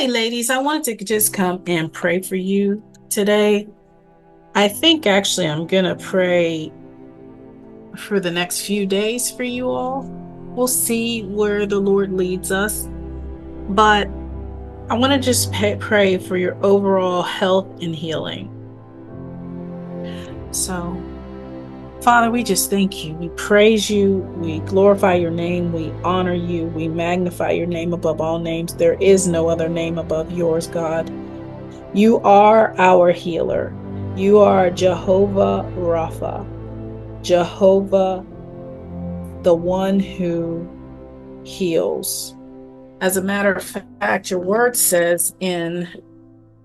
Hey, ladies, I wanted to just come and pray for you today. I think actually I'm going to pray for the next few days for you all. We'll see where the Lord leads us. But I want to just pray for your overall health and healing. So, Father, we just thank you. We praise you. We glorify your name. We honor you. We magnify your name above all names. There is no other name above yours, God. You are our healer. You are Jehovah Rapha, Jehovah, the one who heals. As a matter of fact, your word says in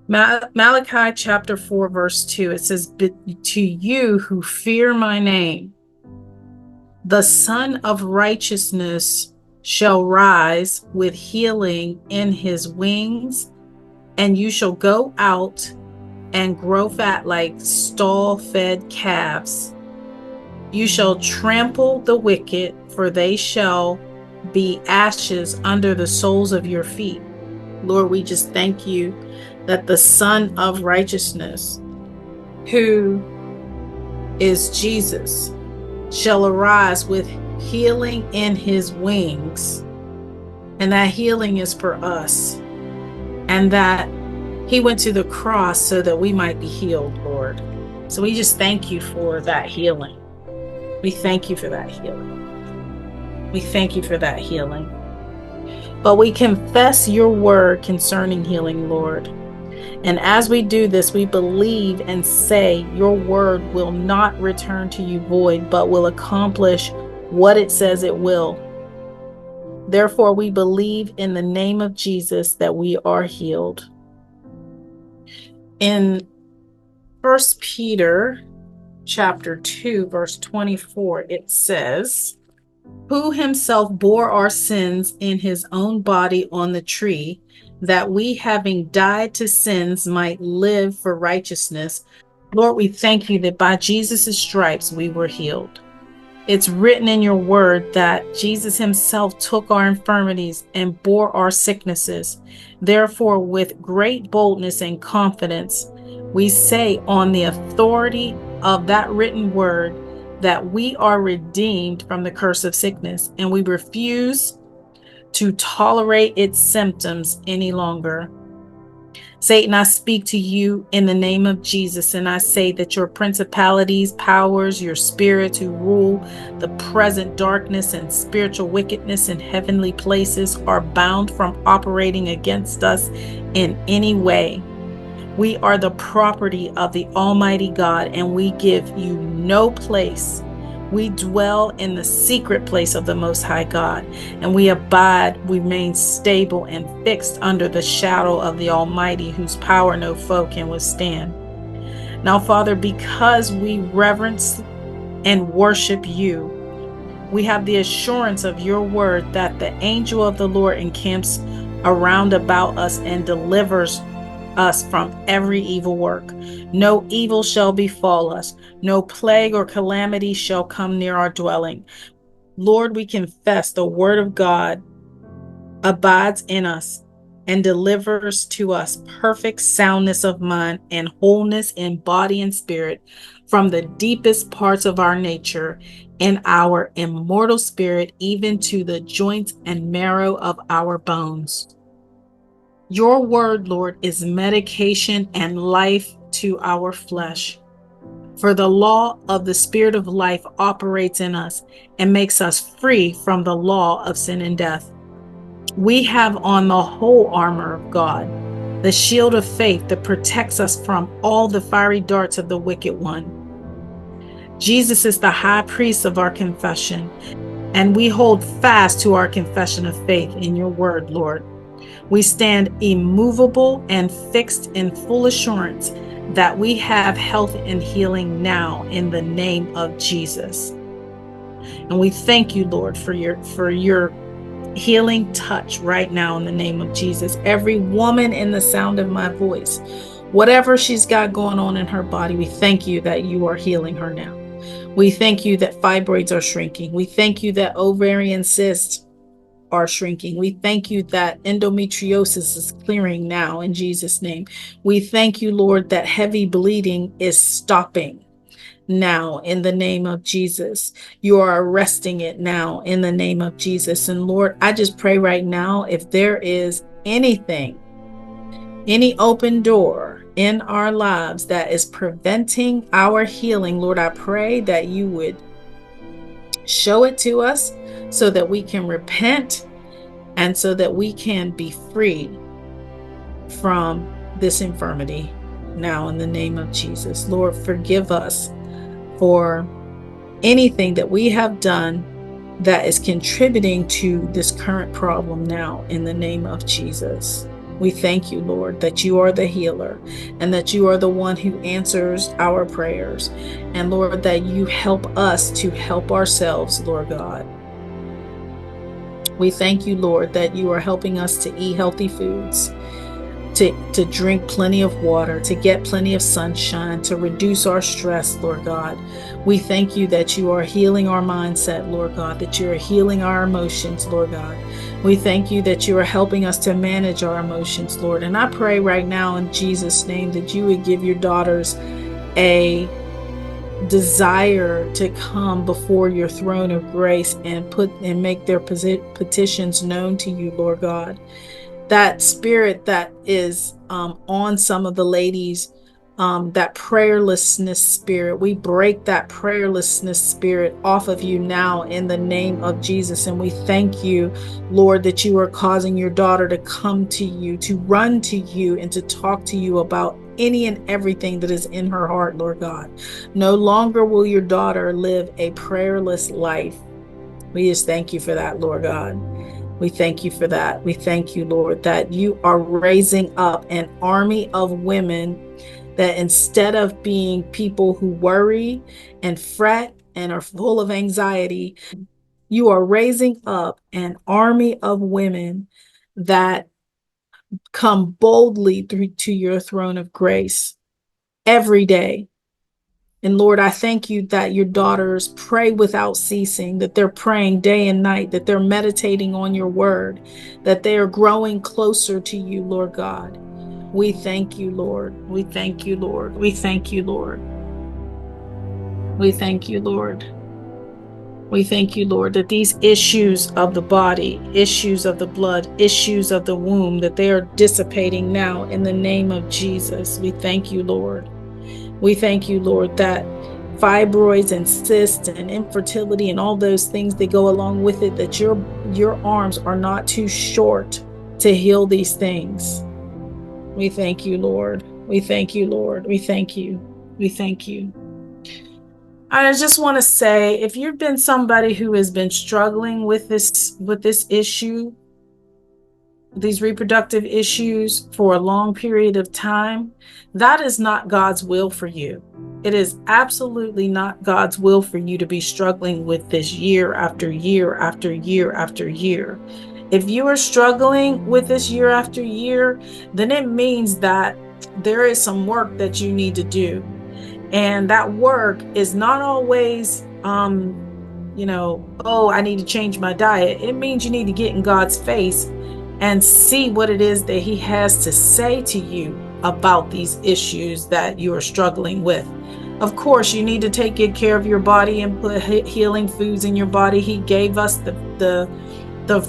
Malachi chapter 4, verse 2, it says, "But to you who fear my name, the Son of Righteousness shall rise with healing in his wings, and you shall go out and grow fat like stall-fed calves. You shall trample the wicked, for they shall be ashes under the soles of your feet." Lord, we just thank you that the Son of Righteousness, who is Jesus, shall arise with healing in his wings. And that healing is for us. And that he went to the cross so that we might be healed, Lord. So we just thank you for that healing. We thank you for that healing. We thank you for that healing. But we confess your word concerning healing, Lord. And as we do this, we believe and say your word will not return to you void, but will accomplish what it says it will. Therefore, we believe in the name of Jesus that we are healed. In 1 Peter chapter 2, verse 24, it says, "Who himself bore our sins in his own body on the tree, that we, having died to sins, might live for righteousness." Lord, we thank you that by Jesus' stripes we were healed. It's written in your word that Jesus himself took our infirmities and bore our sicknesses. Therefore, with great boldness and confidence, we say on the authority of that written word that we are redeemed from the curse of sickness, and we refuse to tolerate its symptoms any longer. Satan, I speak to you in the name of Jesus, and I say that your principalities, powers, your spirits who rule the present darkness and spiritual wickedness in heavenly places are bound from operating against us in any way. We are the property of the Almighty God, and we give you no place. We dwell in the secret place of the Most High God, and we abide, remain stable and fixed under the shadow of the Almighty, whose power no foe can withstand. Now, Father, because we reverence and worship you, we have the assurance of your word that the angel of the Lord encamps around about us and delivers us from every evil work. No evil shall befall us. No plague or calamity shall come near our dwelling. Lord, we confess the word of God abides in us and delivers to us perfect soundness of mind and wholeness in body and spirit from the deepest parts of our nature and our immortal spirit, even to the joints and marrow of our bones. Your word, Lord, is medication and life to our flesh. For the law of the Spirit of life operates in us and makes us free from the law of sin and death. We have on the whole armor of God, the shield of faith that protects us from all the fiery darts of the wicked one. Jesus is the high priest of our confession, and we hold fast to our confession of faith in your word, Lord. We stand immovable and fixed in full assurance that we have health and healing now in the name of Jesus. And we thank you, Lord, for your healing touch right now in the name of Jesus. Every woman in the sound of my voice, whatever she's got going on in her body, we thank you that you are healing her now. We thank you that fibroids are shrinking. We thank you that ovarian cysts are shrinking. We thank you that endometriosis is clearing now in Jesus' name. We thank you, Lord, that heavy bleeding is stopping now in the name of Jesus. You are arresting it now in the name of Jesus. And Lord, I just pray right now, if there is anything, any open door in our lives that is preventing our healing, Lord, I pray that you would show it to us so that we can repent and so that we can be free from this infirmity now in the name of Jesus. Lord, forgive us for anything that we have done that is contributing to this current problem now in the name of Jesus. We thank you, Lord, that you are the healer and that you are the one who answers our prayers. And Lord, that you help us to help ourselves, Lord God. We thank you, Lord, that you are helping us to eat healthy foods, to drink plenty of water, to get plenty of sunshine, to reduce our stress, Lord God. We thank you that you are healing our mindset, Lord God, that you are healing our emotions, Lord God. We thank you that you are helping us to manage our emotions, Lord. And I pray right now in Jesus' name that you would give your daughters a desire to come before your throne of grace and make their petitions known to you, Lord God. That spirit that is on some of the ladies, that prayerlessness spirit, we break that prayerlessness spirit off of you now in the name of Jesus. And we thank you, Lord, that you are causing your daughter to come to you, to run to you, and to talk to you about any and everything that is in her heart, Lord God. No longer will your daughter live a prayerless life. We just thank you for that, Lord God. We thank you for that. We thank you, Lord, that you are raising up an army of women that instead of being people who worry and fret and are full of anxiety, you are raising up an army of women that come boldly through to your throne of grace every day. And Lord, I thank you that your daughters pray without ceasing, that they're praying day and night, that they're meditating on your word, that they are growing closer to you, Lord God. We thank you, Lord. We thank you, Lord. We thank you, Lord. We thank you, Lord. We thank you, Lord, that these issues of the body, issues of the blood, issues of the womb, that they are dissipating now in the name of Jesus. We thank you, Lord. We thank you, Lord, that fibroids and cysts and infertility and all those things that go along with it, that your arms are not too short to heal these things. We thank you, Lord. We thank you, Lord. We thank you. We thank you. I just want to say, if you've been somebody who has been struggling with this issue, these reproductive issues for a long period of time, that is not God's will for you. It is absolutely not God's will for you to be struggling with this year after year after year after year. If you are struggling with this year after year, then it means that there is some work that you need to do. And that work is not always, oh, I need to change my diet. It means you need to get in God's face and see what it is that he has to say to you about these issues that you are struggling with. Of course, you need to take good care of your body and put healing foods in your body. He gave us the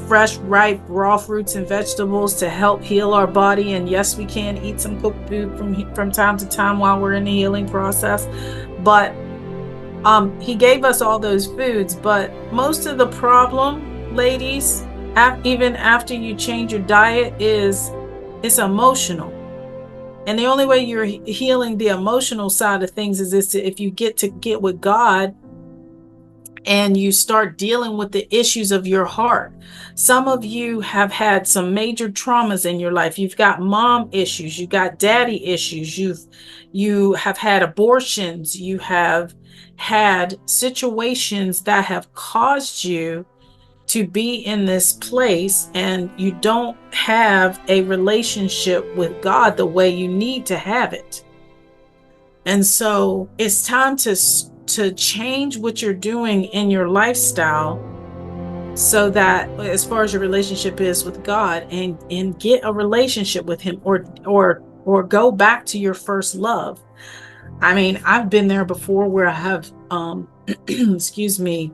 fresh, ripe, raw fruits and vegetables to help heal our body. And yes, we can eat some cooked food from time to time while we're in the healing process. But he gave us all those foods. But most of the problem, ladies, even after you change your diet, it's emotional. And the only way you're healing the emotional side of things is if you get with God and you start dealing with the issues of your heart. Some of you have had some major traumas in your life. You've got mom issues, you've got daddy issues, you have had abortions, you have had situations that have caused you to be in this place, and you don't have a relationship with God the way you need to have it. And so it's time to change what you're doing in your lifestyle so that as far as your relationship is with God, and get a relationship with him, or go back to your first love. I mean, I've been there before where I have excuse me,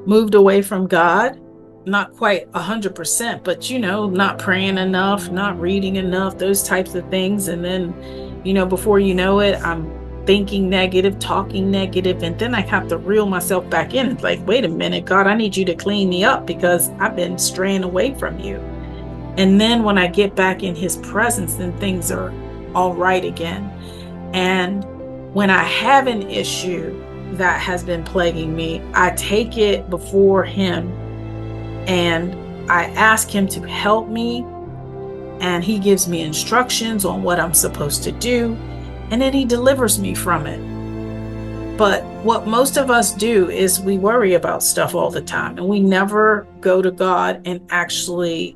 moved away from God, not quite 100%, but not praying enough, not reading enough, those types of things. And then, before you know it, I'm thinking negative, talking negative, and then I have to reel myself back in. It's like, wait a minute, God, I need you to clean me up because I've been straying away from you. And then when I get back in his presence, then things are all right again. And when I have an issue that has been plaguing me, I take it before him and I ask him to help me, and he gives me instructions on what I'm supposed to do, and then he delivers me from it. But what most of us do is we worry about stuff all the time, and we never go to God and actually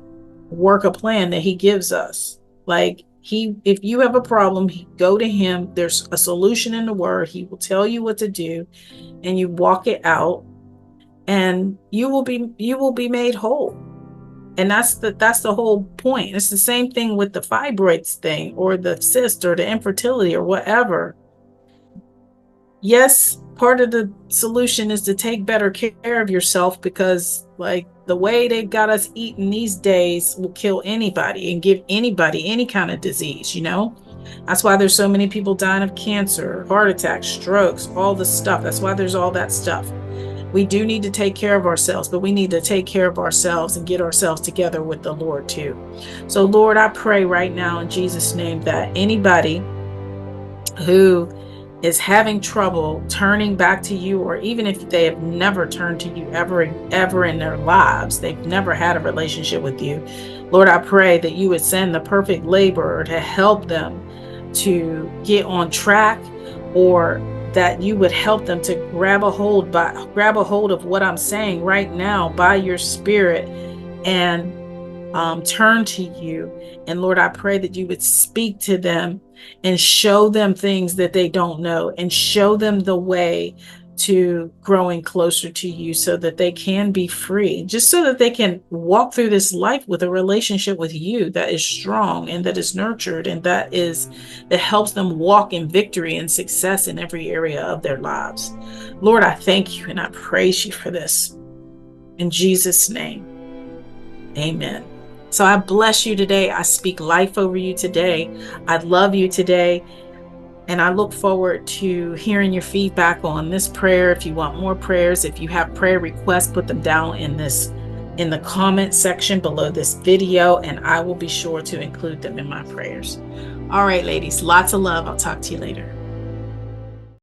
work a plan that he gives us. Like, if you have a problem, go to him. There's a solution in the word. He will tell you what to do, and you walk it out, and you will be made whole. And that's the whole point. It's the same thing with the fibroids thing, or the cyst, or the infertility, or whatever. Yes, part of the solution is to take better care of yourself, because like the way they've got us eating these days will kill anybody and give anybody any kind of disease. That's why there's so many people dying of cancer, heart attacks, strokes, all the stuff. That's why there's all that stuff. We do need to take care of ourselves, but we need to take care of ourselves and get ourselves together with the Lord too. So Lord, I pray right now in Jesus' name that anybody who is having trouble turning back to you, or even if they have never turned to you ever in their lives, they've never had a relationship with you, Lord, I pray that you would send the perfect laborer to help them to get on track, or that you would help them to grab a hold of what I'm saying right now by your Spirit, and turn to you. And Lord, I pray that you would speak to them and show them things that they don't know, and show them the way to growing closer to you, so that they can be free, just so that they can walk through this life with a relationship with you that is strong and that is nurtured, and that helps them walk in victory and success in every area of their lives. Lord, I thank you and I praise you for this. In Jesus' name, amen. So I bless you today. I speak life over you today. I love you today. And I look forward to hearing your feedback on this prayer. If you want more prayers, if you have prayer requests, put them down in the comment section below this video, and I will be sure to include them in my prayers. All right, ladies, lots of love. I'll talk to you later.